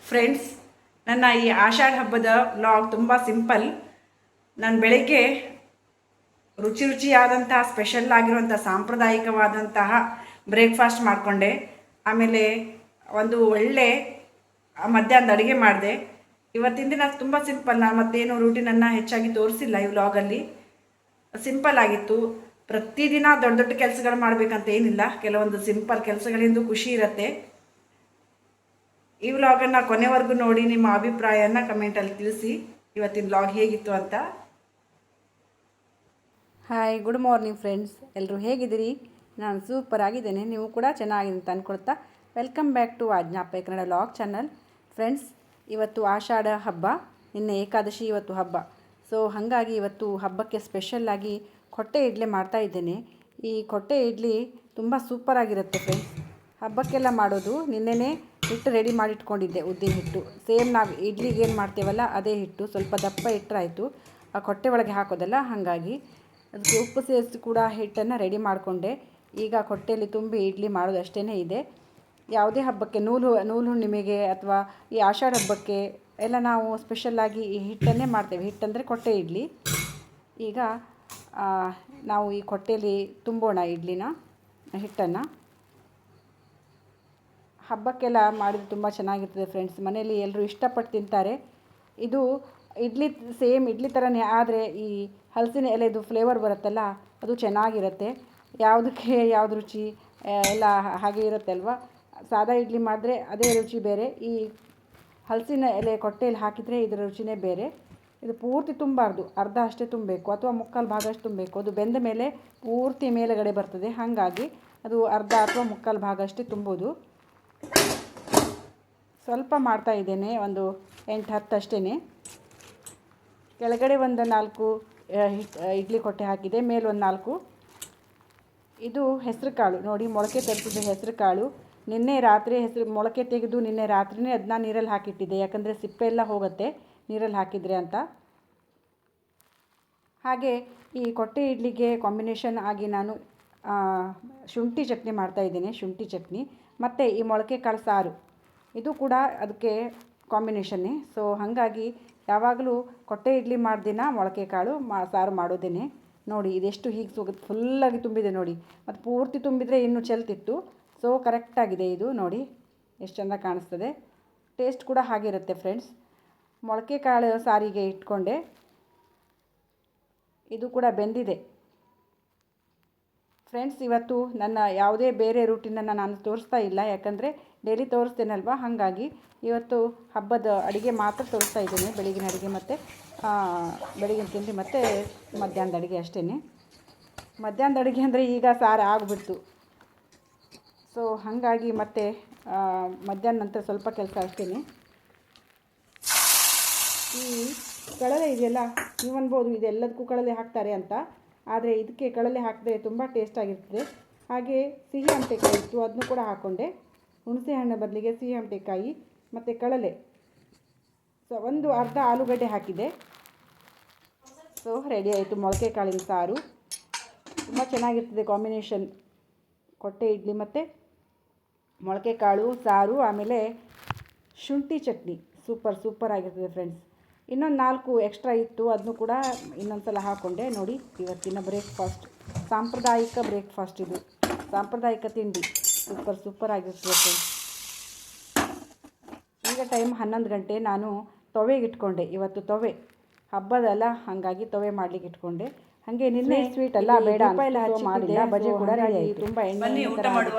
Friends, ನನ್ನ ಈ ಆಷಾಢ ಹಬ್ಬದ ವ್ಲಾಗ್ ತುಂಬ ಸಿಂಪಲ್. ನಾನು ಬೆಳಗ್ಗೆ ರುಚಿಯಾದಂತಹ ಸ್ಪೆಷಲ್ ಆಗಿರುವಂಥ ಸಾಂಪ್ರದಾಯಿಕವಾದಂತಹ ಬ್ರೇಕ್ಫಾಸ್ಟ್ ಮಾಡಿಕೊಂಡೆ. ಆಮೇಲೆ ಒಂದು ಒಳ್ಳೆ ಮಧ್ಯಾಹ್ನದ ಅಡುಗೆ ಮಾಡಿದೆ. ಇವತ್ತಿನ ದಿನ ತುಂಬ ಸಿಂಪಲ್. ನಾನು ಮತ್ತೇನು ರೂಟೀನನ್ನು ಹೆಚ್ಚಾಗಿ ತೋರಿಸಿಲ್ಲ ಈ ವ್ಲಾಗಲ್ಲಿ. ಸಿಂಪಲ್ ಆಗಿತ್ತು. ಪ್ರತಿದಿನ ದೊಡ್ಡ ದೊಡ್ಡ ಕೆಲಸಗಳು ಮಾಡಬೇಕಂತ ಏನಿಲ್ಲ, ಕೆಲವೊಂದು ಸಿಂಪಲ್ ಕೆಲಸಗಳಿಂದ ಖುಷಿ ಇರುತ್ತೆ. ಈ ವ್ಲಾಗನ್ನು ಕೊನೆವರೆಗೂ ನೋಡಿ ನಿಮ್ಮ ಅಭಿಪ್ರಾಯನ ಕಮೆಂಟಲ್ಲಿ ತಿಳಿಸಿ. ಇವತ್ತಿನ ವ್ಲಾಗ್ ಹೇಗಿತ್ತು ಅಂತ. Hi, good morning friends. ಎಲ್ಲರೂ ಹೇಗಿದ್ದೀರಿ? ನಾನು ಸೂಪರ್ ಆಗಿದ್ದೇನೆ, ನೀವು ಕೂಡ ಚೆನ್ನಾಗಿದೆ ಅಂತ ಅಂದ್ಕೊಳ್ತಾ ವೆಲ್ಕಮ್ ಬ್ಯಾಕ್ ಟು ಆಜ್ಞಾಪಯ ಕನ್ನಡ ವ್ಲಾಗ್ ಚಾನಲ್. ಫ್ರೆಂಡ್ಸ್, ಇವತ್ತು ಆಷಾಢ ಹಬ್ಬ, ನಿನ್ನೆ ಏಕಾದಶಿ, ಇವತ್ತು ಹಬ್ಬ. ಸೊ ಹಾಗಾಗಿ ಇವತ್ತು ಹಬ್ಬಕ್ಕೆ ಸ್ಪೆಷಲ್ಲಾಗಿ ಕೊಟ್ಟೆ ಇಡ್ಲಿ ಮಾಡ್ತಾ ಇದ್ದೇನೆ. ಈ ಕೊಟ್ಟೆ ಇಡ್ಲಿ ತುಂಬ ಸೂಪರಾಗಿರುತ್ತೆ ಫ್ರೆಂಡ್ಸ್. ಹಬ್ಬಕ್ಕೆಲ್ಲ ಮಾಡೋದು. ನಿನ್ನೆನೇ ಹಿಟ್ಟು ರೆಡಿ ಮಾಡಿಟ್ಕೊಂಡಿದ್ದೆ, ಉದ್ದಿನ ಹಿಟ್ಟು. ಸೇಮ್ ನಾವು ಇಡ್ಲಿಗೆ ಏನು ಮಾಡ್ತೇವಲ್ಲ ಅದೇ ಹಿಟ್ಟು, ಸ್ವಲ್ಪ ದಪ್ಪ ಇಟ್ಟರಾಯಿತು. ಆ ಕೊಟ್ಟೆ ಒಳಗೆ ಹಾಕೋದಲ್ಲ, ಹಾಗಾಗಿ ಅದಕ್ಕೆ ಉಪ್ಪು ಸೇರಿಸಿ ಕೂಡ ಹಿಟ್ಟನ್ನು ರೆಡಿ ಮಾಡಿಕೊಂಡೆ. ಈಗ ಕೊಟ್ಟೆಯಲ್ಲಿ ತುಂಬಿ ಇಡ್ಲಿ ಮಾಡೋದು ಅಷ್ಟೇ ಇದೆ. ಯಾವುದೇ ಹಬ್ಬಕ್ಕೆ, ನೂಲು ಹುಣ್ಣಿಮೆಗೆ ಅಥವಾ ಈ ಆಷಾಢ ಹಬ್ಬಕ್ಕೆ ಎಲ್ಲ ನಾವು ಸ್ಪೆಷಲ್ಲಾಗಿ ಈ ಹಿಟ್ಟನ್ನೇ ಮಾಡ್ತೇವೆ. ಹಿಟ್ಟಂದರೆ ಕೊಟ್ಟೆ ಇಡ್ಲಿ. ಈಗ ನಾವು ಈ ಕೊಟ್ಟೆಯಲ್ಲಿ ತುಂಬೋಣ ಇಡ್ಲಿನ ಹಿಟ್ಟನ್ನು. ಹಬ್ಬಕ್ಕೆಲ್ಲ ಮಾಡಿದ್ರೆ ತುಂಬ ಚೆನ್ನಾಗಿರ್ತದೆ ಫ್ರೆಂಡ್ಸ್. ಮನೆಯಲ್ಲಿ ಎಲ್ಲರೂ ಇಷ್ಟಪಟ್ಟು ತಿಂತಾರೆ. ಇದು ಇಡ್ಲಿ ಸೇಮ್ ಇಡ್ಲಿ ಥರನೇ, ಆದರೆ ಈ ಹಲಸಿನ ಎಲೆದು ಫ್ಲೇವರ್ ಬರುತ್ತಲ್ಲ, ಅದು ಚೆನ್ನಾಗಿರುತ್ತೆ. ಯಾವುದಕ್ಕೆ ಯಾವ್ದು ರುಚಿ ಎಲ್ಲ ಹಾಗೆ ಇರುತ್ತೆ ಅಲ್ವಾ. ಸಾದಾ ಇಡ್ಲಿ ಮಾಡಿದ್ರೆ ಅದೇ ರುಚಿ ಬೇರೆ, ಈ ಹಲಸಿನ ಎಲೆ ಕೊಟ್ಟೆಯಲ್ಲಿ ಹಾಕಿದರೆ ಇದರ ರುಚಿನೇ ಬೇರೆ. ಇದು ಪೂರ್ತಿ ತುಂಬಾರ್ದು, ಅರ್ಧ ಅಷ್ಟೇ ತುಂಬಬೇಕು ಅಥವಾ ಮುಕ್ಕಾಲು ಭಾಗ ಅಷ್ಟು ತುಂಬಬೇಕು. ಅದು ಬೆಂದ ಮೇಲೆ ಪೂರ್ತಿ ಮೇಲುಗಡೆ ಬರ್ತದೆ, ಹಾಗಾಗಿ ಅದು ಅರ್ಧ ಅಥವಾ ಮುಕ್ಕಾಲು ಭಾಗ ಅಷ್ಟೇ ತುಂಬೋದು. ಸ್ವಲ್ಪ ಮಾಡ್ತಾ ಇದ್ದೇನೆ, ಒಂದು 8-10 ಅಷ್ಟೇ. ಕೆಳಗಡೆ ಒಂದು 4 ಇಡ್ಲಿ ಕೊಟ್ಟೆ ಹಾಕಿದೆ, ಮೇಲೊಂದು 4. ಇದು ಹೆಸರು ಕಾಳು ನೋಡಿ, ಮೊಳಕೆ ತರಿಸಿದ ಹೆಸರು ಕಾಳು. ನಿನ್ನೆ ರಾತ್ರಿ ಮೊಳಕೆ ತೆಗೆದು ನಿನ್ನೆ ರಾತ್ರಿನೇ ಅದನ್ನ ನೀರಲ್ಲಿ ಹಾಕಿಟ್ಟಿದ್ದೆ, ಯಾಕಂದರೆ ಸಿಪ್ಪೆ ಎಲ್ಲ ಹೋಗುತ್ತೆ ನೀರಲ್ಲಿ ಹಾಕಿದರೆ ಅಂತ. ಹಾಗೆ ಈ ಕೊಟ್ಟೆ ಇಡ್ಲಿಗೆ ಕಾಂಬಿನೇಷನ್ ಆಗಿ ನಾನು ಶುಂಠಿ ಚಟ್ನಿ ಮಾಡ್ತಾಯಿದ್ದೇನೆ. ಶುಂಠಿ ಚಟ್ನಿ ಮತ್ತು ಈ ಮೊಳಕೆ ಕಾಳು ಸಾರು, ಇದು ಕೂಡ ಅದಕ್ಕೆ ಕಾಂಬಿನೇಷನ್ನೇ. ಸೊ ಹಾಗಾಗಿ ಯಾವಾಗಲೂ ಕೊಟ್ಟೆ ಇಡ್ಲಿ ಮಾಡ್ದಿನ ಮೊಳಕೆ ಕಾಳು ಸಾರು ಮಾಡೋದೇನೆ. ನೋಡಿ ಇದೆಷ್ಟು ಹೀಗೆ ಫುಲ್ಲಾಗಿ ತುಂಬಿದೆ ನೋಡಿ. ಮತ್ತು ಪೂರ್ತಿ ತುಂಬಿದರೆ ಇನ್ನೂ ಚೆಲ್ತಿತ್ತು. ಸೊ ಕರೆಕ್ಟಾಗಿದೆ ಇದು. ನೋಡಿ ಎಷ್ಟು ಚೆಂದ ಕಾಣಿಸ್ತದೆ. ಟೇಸ್ಟ್ ಕೂಡ ಹಾಗಿರುತ್ತೆ ಫ್ರೆಂಡ್ಸ್. ಮೊಳಕೆ ಕಾಳು ಸಾರಿಗೆ ಇಟ್ಕೊಂಡೆ. ಇದು ಕೂಡ ಬೆಂದಿದೆ ಫ್ರೆಂಡ್ಸ್. ಇವತ್ತು ನನ್ನ ಯಾವುದೇ ಬೇರೆ ರೂಟೀನನ್ನು ನಾನು ತೋರಿಸ್ತಾ ಇಲ್ಲ, ಯಾಕಂದರೆ ಡೈಲಿ ತೋರಿಸ್ತೇನಲ್ವ, ಹಾಗಾಗಿ ಇವತ್ತು ಹಬ್ಬದ ಅಡುಗೆ ಮಾತ್ರ ತೋರಿಸ್ತಾ ಇದ್ದೇನೆ. ಬೆಳಗಿನ ಅಡುಗೆ ಮತ್ತು ಬೆಳಗಿನ ತಿಂಡಿ ಮತ್ತು ಮಧ್ಯಾಹ್ನದ ಅಡುಗೆ ಅಷ್ಟೇ. ಮಧ್ಯಾಹ್ನದ ಅಡುಗೆ ಅಂದರೆ ಈಗ ಸಾರು ಆಗಿಬಿಡ್ತು. ಸೊ ಹಾಗಾಗಿ ಮತ್ತೆ ಮಧ್ಯಾಹ್ನ ನಂತರ ಸ್ವಲ್ಪ ಕೆಲಸ ಅಷ್ಟೇ. ಈ ಕಳಲೆ ಇದೆಯಲ್ಲ, ನೀವು ಅನ್ಬೋದು ಇದೆಲ್ಲದಕ್ಕೂ ಕಳಲೆ ಹಾಕ್ತಾರೆ ಅಂತ, ಆದರೆ ಇದಕ್ಕೆ ಕಳಲೆ ಹಾಕಿದ್ರೆ ತುಂಬ ಟೇಸ್ಟಾಗಿರ್ತದೆ. ಹಾಗೆ ಸಿಹಿ ಹಂಟೆಕಾಯಿ ಇತ್ತು, ಅದನ್ನು ಕೂಡ ಹಾಕ್ಕೊಂಡೆ. ಹುಣಸೆ ಹಣ್ಣು ಬದಲಿಗೆ ಸಿಹಿ ಹಂಟೆಕಾಯಿ ಮತ್ತು ಕಳಲೆ. ಸೊ ಒಂದು ಅರ್ಧ ಆಲೂಗಡ್ಡೆ ಹಾಕಿದೆ. ಸೊ ರೆಡಿ ಆಯಿತು ಮೊಳಕೆ ಕಾಳಿನ ಸಾರು. ತುಂಬ ಚೆನ್ನಾಗಿರ್ತದೆ ಕಾಂಬಿನೇಷನ್, ಕೊಟ್ಟೆ ಇಡ್ಲಿ ಮತ್ತು ಮೊಳಕೆ ಕಾಳು ಸಾರು, ಆಮೇಲೆ ಶುಂಠಿ ಚಟ್ನಿ. ಸೂಪರ್ ಆಗಿರ್ತದೆ ಫ್ರೆಂಡ್ಸ್. ಇನ್ನೊಂದು 4 ಎಕ್ಸ್ಟ್ರಾ ಇತ್ತು, ಅದನ್ನು ಕೂಡ ಇನ್ನೊಂದು ಸಲ ಹಾಕ್ಕೊಂಡೆ. ನೋಡಿ ಇವತ್ತಿನ ಬ್ರೇಕ್ಫಾಸ್ಟ್, ಸಾಂಪ್ರದಾಯಿಕ ಬ್ರೇಕ್ಫಾಸ್ಟ್, ಇದು ಸಾಂಪ್ರದಾಯಿಕ ತಿಂಡಿ. ಸೂಪರ್ ಆಗಿರ್ತದೆ ಫ್ರೆಂಡ್ಸ್. ಈಗ ಟೈಮ್ 11 ಗಂಟೆ. ನಾನು ತೊವೆಗೆ ಇಟ್ಕೊಂಡೆ. ಇವತ್ತು ತೊವೆ ಹಬ್ಬದಲ್ಲ, ಹಾಗಾಗಿ ತೊವೆ ಮಾಡಲಿಕ್ಕೆ ಇಟ್ಕೊಂಡೆ. ಹಾಗೆ ನಿನ್ನೆ ಸ್ವೀಟ್ ಅಲ್ಲ, ಬೇಡ ಎಲ್ಲ ಮಾಡಿಲ್ಲ. ಬಜೆ ಕೂಡ ರೆಡಿ ಆಯಿತು. ತುಂಬ ಎಣ್ಣೆ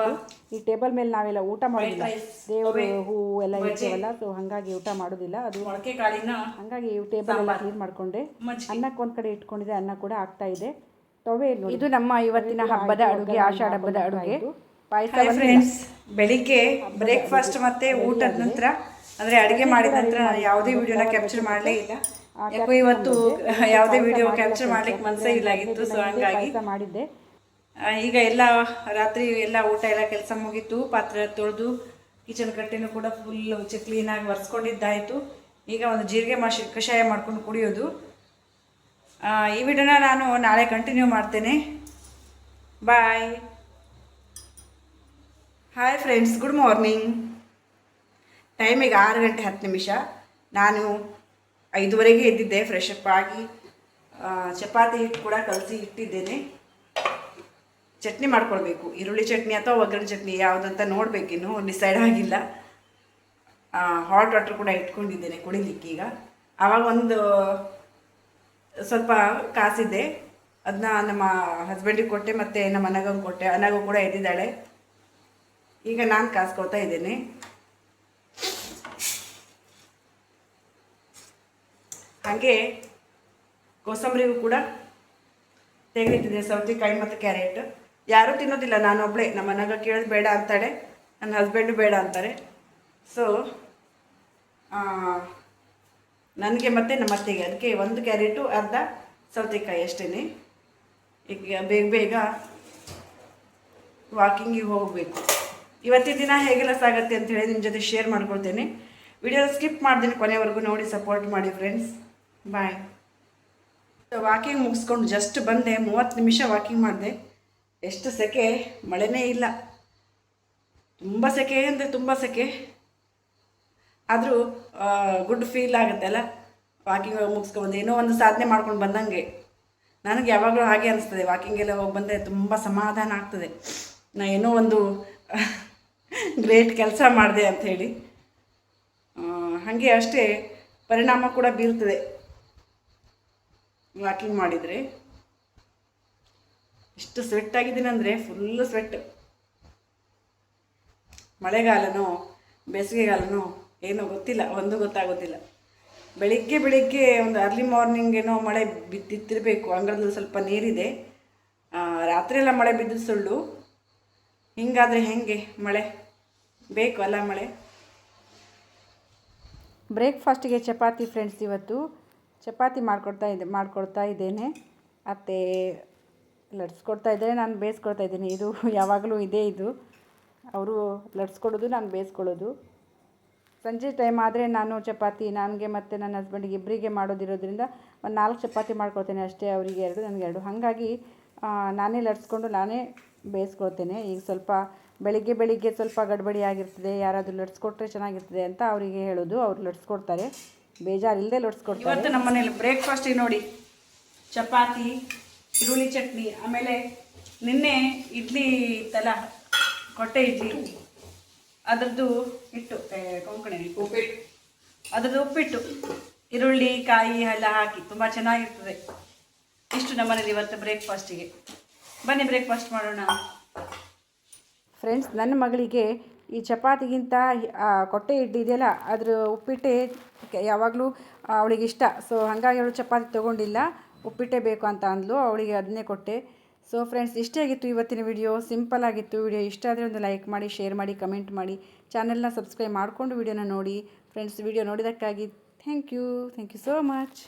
ಈ ಟೇಬಲ್ ಮೇಲೆ ನಾವೆಲ್ಲ ಊಟ ಮಾಡೋದಿಲ್ಲ, ದೇವರು ಹೂವು ಎಲ್ಲ ಇರ್ತೇವಲ್ಲ. ಸೊ ಹಾಗಾಗಿ ಊಟ ಮಾಡೋದಿಲ್ಲ. ಅದು ಹಾಗಾಗಿ ಟೇಬಲ್ ಎಲ್ಲ ಕ್ಲೀನ್ ಮಾಡಿಕೊಂಡೆ. ಅನ್ನಕ್ಕೆ ಒಂದು ಕಡೆ ಇಟ್ಕೊಂಡಿದ್ದೆ, ಅನ್ನ ಕೂಡ ಆಗ್ತಾ ಇದೆ. ತೊವೆ ಇದು ನಮ್ಮ ಇವತ್ತಿನ ಹಬ್ಬದ ಅಡುಗೆ, ಆಷಾಢ ಹಬ್ಬದ ಅಡುಗೆ. ಪಾಯಸ. ಫ್ರೆಂಡ್ಸ್, ಬೆಳಿಗ್ಗೆ ಬ್ರೇಕ್ಫಾಸ್ಟ್ ಮತ್ತು ಊಟದ ನಂತರ, ಅಂದರೆ ಅಡುಗೆ ಮಾಡಿದ ನಂತರ ನಾನು ಯಾವುದೇ ವಿಡಿಯೋನ ಕ್ಯಾಪ್ಚರ್ ಮಾಡಲೇ ಇಲ್ಲ. ಯಾಕೋ ಇವತ್ತು ಯಾವುದೇ ವಿಡಿಯೋ ಕ್ಯಾಪ್ಚರ್ ಮಾಡ್ಲಿಕ್ಕೆ ಮನಸ್ಸೇ ಇಲ್ಲಾಗಿತ್ತು. ಸೊ ಹಂಗಾಗಿ ಮಾಡಿದ್ದೆ. ಈಗ ಎಲ್ಲ ರಾತ್ರಿ ಎಲ್ಲ ಊಟ ಎಲ್ಲ ಕೆಲಸ ಮುಗೀತು. ಪಾತ್ರೆ ತೊಳೆದು ಕಿಚನ್ ಕಟ್ಟೆನೂ ಕೂಡ ಫುಲ್ ಕ್ಲೀನಾಗಿ ಒರೆಸ್ಕೊಂಡಿದ್ದಾಯಿತು. ಈಗ ಒಂದು ಜೀರಿಗೆ ಕಷಾಯ ಮಾಡ್ಕೊಂಡು ಕುಡಿಯೋದು. ಈ ವಿಡಿಯೋನ ನಾನು ನಾಳೆ ಕಂಟಿನ್ಯೂ ಮಾಡ್ತೇನೆ. Bye. Hi friends, good morning. ಟೈಮಿಗೆ 6 ಗಂಟೆ 10 ನಿಮಿಷ. ನಾನು 5:30ಗೆ ಎದ್ದಿದ್ದೆ, ಫ್ರೆಶ್ ಅಪ್ ಆಗಿ ಚಪಾತಿ ಹಿಟ್ಟು ಕೂಡ ಕಲಸಿ ಇಟ್ಟಿದ್ದೇನೆ. ಚಟ್ನಿ ಮಾಡ್ಕೊಳ್ಬೇಕು, ಈರುಳ್ಳಿ ಚಟ್ನಿ ಅಥವಾ ಒಗ್ಗರಣೆ ಚಟ್ನಿ ಯಾವುದಂತ ನೋಡಬೇಕಿನ್ನು, ಡಿಸೈಡ್ ಆಗಿಲ್ಲ. ಹಾಟ್ ವಾಟರ್ ಕೂಡ ಇಟ್ಕೊಂಡಿದ್ದೇನೆ ಕುಡಿಲಿಕ್ಕೀಗ. ಆವಾಗ ಒಂದು ಸ್ವಲ್ಪ ಕಾಸಿದ್ದೆ, ಅದನ್ನ ನಮ್ಮ ಹಸ್ಬೆಂಡಿಗೆ ಕೊಟ್ಟೆ ಮತ್ತು ನಮ್ಮ ಅನಗಂಗೆ ಕೊಟ್ಟೆ. ಅನಗೂ ಕೂಡ ಎದ್ದಿದ್ದಾಳೆ. ಈಗ ನಾನು ಕಾಸ್ಕೊಳ್ತಾ ಇದ್ದೇನೆ. ಹಾಗೆ ಕೋಸಂಬರಿಗೂ ಕೂಡ ತೆಗೆದಿಟ್ಟಿದ್ದೆ, ಸೌತೆಕಾಯಿ ಮತ್ತು ಕ್ಯಾರೆಟ್. ಯಾರೂ ತಿನ್ನೋದಿಲ್ಲ, ನಾನೊಬ್ಬಳೇ. ನಮ್ಮ ಅನಗ ಕೇಳೋದು ಬೇಡ ಅಂತಾಳೆ, ನನ್ನ ಹಸ್ಬೆಂಡು ಬೇಡ ಅಂತಾರೆ. ಸೊ ನನಗೆ ಮತ್ತು ನಮ್ಮ ಅತ್ತೆಗೆ, ಅದಕ್ಕೆ 1 ಕ್ಯಾರೆಟು ಅರ್ಧ ಸೌತೆಕಾಯಿ ಅಷ್ಟೇ. ಈಗ ಬೇಗ ಬೇಗ ವಾಕಿಂಗಿಗೆ ಹೋಗಬೇಕು. ಇವತ್ತಿನ ದಿನ ಹೇಗೆಲ್ಲ ಸಾಗುತ್ತೆ ಅಂಥೇಳಿ ನಿಮ್ಮ ಜೊತೆ ಶೇರ್ ಮಾಡ್ಕೊಳ್ತೇನೆ. ವಿಡಿಯೋ ಸ್ಕಿಪ್ ಮಾಡ್ತೀನಿ, ಕೊನೆವರೆಗೂ ನೋಡಿ ಸಪೋರ್ಟ್ ಮಾಡಿ ಫ್ರೆಂಡ್ಸ್. ಬಾಯ್. ವಾಕಿಂಗ್ ಮುಗಿಸ್ಕೊಂಡು ಜಸ್ಟ್ ಬಂದೆ, 30 ನಿಮಿಷ ವಾಕಿಂಗ್ ಮಾಡಿದೆ. ಎಷ್ಟು ಸೆಕೆ, ಮಳೆನೇ ಇಲ್ಲ, ತುಂಬ ಸೆಕೆ ಅಂದರೆ ತುಂಬ ಸೆಕೆ. ಆದರೂ ಗುಡ್ ಫೀಲ್ ಆಗುತ್ತೆ ಅಲ್ಲ, ವಾಕಿಂಗ್ ಮುಗಿಸ್ಕೊಂಡು ಏನೋ ಒಂದು ಸಾಧನೆ ಮಾಡ್ಕೊಂಡು ಬಂದಂಗೆ. ನನಗೆ ಯಾವಾಗಲೂ ಹಾಗೆ ಅನಿಸ್ತದೆ, ವಾಕಿಂಗೆಲ್ಲ ಹೋಗಿ ಬಂದರೆ ತುಂಬ ಸಮಾಧಾನ ಆಗ್ತದೆ. ನಾ ಏನೋ ಒಂದು ಗ್ರೇಟ್ ಕೆಲಸ ಮಾಡಿದೆ ಅಂಥೇಳಿ. ಹಾಗೆ ಅಷ್ಟೇ ಪರಿಣಾಮ ಕೂಡ ಬೀರ್ತದೆ ವಾಕಿಂಗ್ ಮಾಡಿದರೆ. ಎಷ್ಟು ಸ್ವೆಟ್ ಆಗಿದ್ದೀನಿ ಅಂದರೆ ಫುಲ್ಲು ಸ್ವೆಟ್. ಮಳೆಗಾಲನೋ ಬೇಸಿಗೆಗಾಲನೋ ಏನೋ ಗೊತ್ತಿಲ್ಲ, ಒಂದು ಗೊತ್ತಾಗೋದಿಲ್ಲ. ಬೆಳಿಗ್ಗೆ ಒಂದು ಅರ್ಲಿ ಮಾರ್ನಿಂಗ್ ಏನೋ ಮಳೆ ಬಿದ್ದಿತ್ತಿರಬೇಕು, ಅಂಗಳದಲ್ಲಿ ಸ್ವಲ್ಪ ನೀರಿದೆ. ರಾತ್ರಿಯೆಲ್ಲ ಮಳೆ ಬಿದ್ದು ಸುಳ್ಳು. ಹಿಂಗಾದರೆ ಹೇಗೆ? ಮಳೆ ಬೇಕು ಅಲ್ಲ, ಮಳೆ. ಬ್ರೇಕ್ಫಾಸ್ಟಿಗೆ ಚಪಾತಿ ಫ್ರೆಂಡ್ಸ್. ಇವತ್ತು ಚಪಾತಿ ಮಾಡ್ಕೊಡ್ತಾ ಇದ್ದೇನೆ. ಅತ್ತೆ ಲಟ್ಸ್ಕೊಡ್ತಾ ಇದ್ದಾರೆ, ನಾನು ಬೇಯಿಸ್ಕೊಡ್ತಾ ಇದ್ದೀನಿ. ಇದು ಯಾವಾಗಲೂ ಇದೇ ಇದು, ಅವರು ಲಟ್ಸ್ಕೊಡೋದು, ನಾನು ಬೇಯಿಸ್ಕೊಳ್ಳೋದು. ಸಂಜೆ ಟೈಮ್ ಆದರೆ ನಾನು ಚಪಾತಿ ನನಗೆ ಮತ್ತು ನನ್ನ ಹಸ್ಬೆಂಡಿಗೆ ಇಬ್ಬರಿಗೆ ಮಾಡೋದಿರೋದ್ರಿಂದ ಒಂದು 4 ಚಪಾತಿ ಮಾಡ್ಕೊಳ್ತೇನೆ ಅಷ್ಟೇ. ಅವರಿಗೆ 2, ನನಗೆ 2. ಹಾಗಾಗಿ ನಾನೇ ಲಟ್ಸ್ಕೊಂಡು ನಾನೇ ಬೇಯಿಸ್ಕೊಳ್ತೇನೆ. ಈಗ ಸ್ವಲ್ಪ ಬೆಳಿಗ್ಗೆ ಸ್ವಲ್ಪ ಗಡ್ಬಡಿ ಆಗಿರ್ತದೆ, ಯಾರಾದರೂ ಲಟ್ಸ್ಕೊಟ್ರೆ ಚೆನ್ನಾಗಿರ್ತದೆ ಅಂತ ಅವರಿಗೆ ಹೇಳೋದು. ಅವ್ರು ಲಟ್ಸ್ಕೊಡ್ತಾರೆ, ಬೇಜಾರಿಲ್ಲದೆ ಲಟ್ಸ್ಕೊಡ್ತಾರೆ. ಇವತ್ತು ನಮ್ಮ ಮನೇಲಿ ಬ್ರೇಕ್ಫಾಸ್ಟಿಗೆ ನೋಡಿ ಚಪಾತಿ, ಈರುಳ್ಳಿ ಚಟ್ನಿ, ಆಮೇಲೆ ನಿನ್ನೆ ಇಡ್ಲಿ ಇತ್ತಲ್ಲ, ಕೊಟ್ಟೆ ಇಡ್ಲಿ, ಅದರದ್ದು ಹಿಟ್ಟು, ಕೊಂಕಣಿ ಉಪ್ಪಿಟ್ಟು, ಅದರದ್ದು ಉಪ್ಪಿಟ್ಟು, ಈರುಳ್ಳಿ ಕಾಯಿ ಎಲ್ಲ ಹಾಕಿ ತುಂಬ ಚೆನ್ನಾಗಿರ್ತದೆ. ಇಷ್ಟು ನಮ್ಮನೇಲಿ ಇವತ್ತು ಬ್ರೇಕ್ಫಾಸ್ಟಿಗೆ. ಬನ್ನಿ ಬ್ರೇಕ್ಫಾಸ್ಟ್ ಮಾಡೋಣ ಫ್ರೆಂಡ್ಸ್. ನನ್ನ ಮಗಳಿಗೆ ಈ ಚಪಾತಿಗಿಂತ ಕೊಟ್ಟೆ ಇಡ್ಲಿ ಇದೆಯಲ್ಲ, ಅದ್ರ ಉಪ್ಪಿಟ್ಟೆ ಯಾವಾಗಲೂ ಅವಳಿಗೆ ಇಷ್ಟ. ಸೊ ಹಾಗಾಗಿ ಅವಳು ಚಪಾತಿ ತೊಗೊಂಡಿಲ್ಲ, ಉಪ್ಪಿಟ್ಟೆ ಬೇಕು ಅಂತ ಅಂದ್ಲು. ಅವಳಿಗೆ ಅದನ್ನೇ ಕೊಟ್ಟೆ. ಸೊ ಫ್ರೆಂಡ್ಸ್, ಇಷ್ಟೇ ಆಗಿತ್ತು ಇವತ್ತಿನ ವಿಡಿಯೋ. ಸಿಂಪಲ್ ಆಗಿತ್ತು ವಿಡಿಯೋ. ಇಷ್ಟ ಆದರೆ ಒಂದು ಲೈಕ್ ಮಾಡಿ, ಶೇರ್ ಮಾಡಿ, ಕಮೆಂಟ್ ಮಾಡಿ, ಚಾನಲ್ನ ಸಬ್ಸ್ಕ್ರೈಬ್ ಮಾಡಿಕೊಂಡು ವಿಡಿಯೋನ ನೋಡಿ ಫ್ರೆಂಡ್ಸ್. ವಿಡಿಯೋ ನೋಡಿದ್ದಕ್ಕಾಗಿ ಥ್ಯಾಂಕ್ ಯು ಸೋ ಮಚ್.